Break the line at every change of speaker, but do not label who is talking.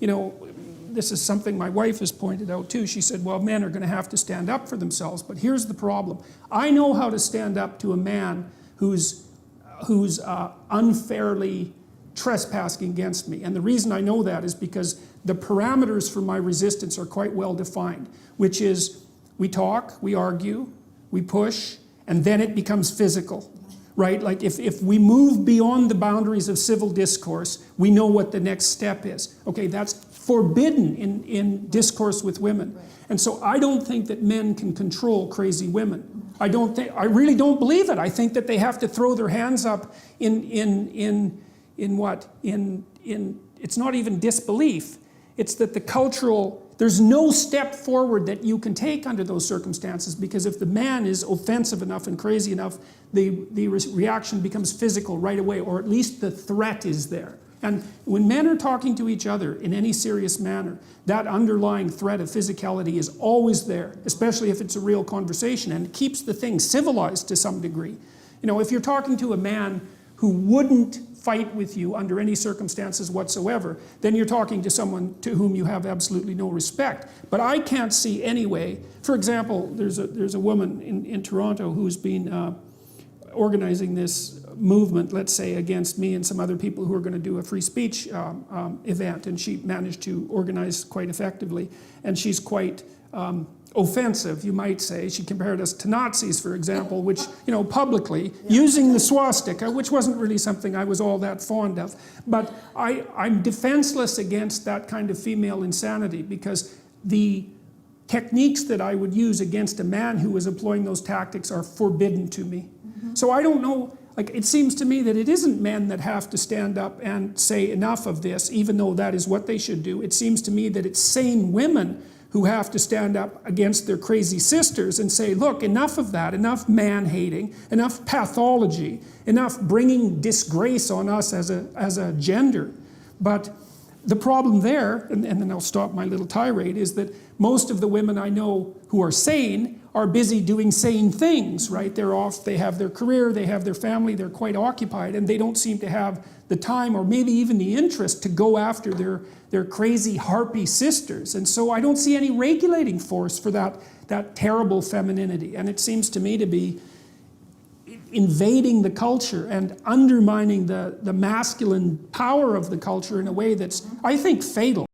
you know, this is something my wife has pointed out too. She said, well, men are going to have to stand up for themselves, but here's the problem. I know how to stand up to a man who's unfairly trespassing against me. And the reason I know that is because the parameters for my resistance are quite well defined, which is we talk, we argue, we push, and then it becomes physical, right? Like if we move beyond the boundaries of civil discourse, we know what the next step is. Okay, that's forbidden in discourse with women. And so I don't think that men can control crazy women. I really don't believe it. I think that they have to throw their hands up in it's not even disbelief. It's that there's no step forward that you can take under those circumstances, because if the man is offensive enough and crazy enough, the reaction becomes physical right away, or at least the threat is there. And when men are talking to each other in any serious manner, that underlying threat of physicality is always there, especially if it's a real conversation, and it keeps the thing civilized to some degree. You know, if you're talking to a man who wouldn't fight with you under any circumstances whatsoever, then you're talking to someone to whom you have absolutely no respect. But I can't see any way. For example, there's a woman in Toronto who's been organizing this movement, let's say, against me and some other people who are going to do a free speech event, and she managed to organize quite effectively, and she's quite offensive, you might say. She compared us to Nazis, for example, which, you know, publicly, using the swastika, which wasn't really something I was all that fond of. But I'm defenseless against that kind of female insanity, because the techniques that I would use against a man who was employing those tactics are forbidden to me. So I don't know, like, it seems to me that it isn't men that have to stand up and say enough of this, even though that is what they should do. It seems to me that it's sane women who have to stand up against their crazy sisters and say, look, enough of that, enough man-hating, enough pathology, enough bringing disgrace on us as a gender. But the problem there, and then I'll stop my little tirade, is that most of the women I know who are sane are busy doing sane things, right? They're off, they have their career, they have their family, they're quite occupied, and they don't seem to have the time or maybe even the interest to go after their crazy harpy sisters. And so I don't see any regulating force for that terrible femininity. And it seems to me to be invading the culture and undermining the masculine power of the culture in a way that's, I think, fatal.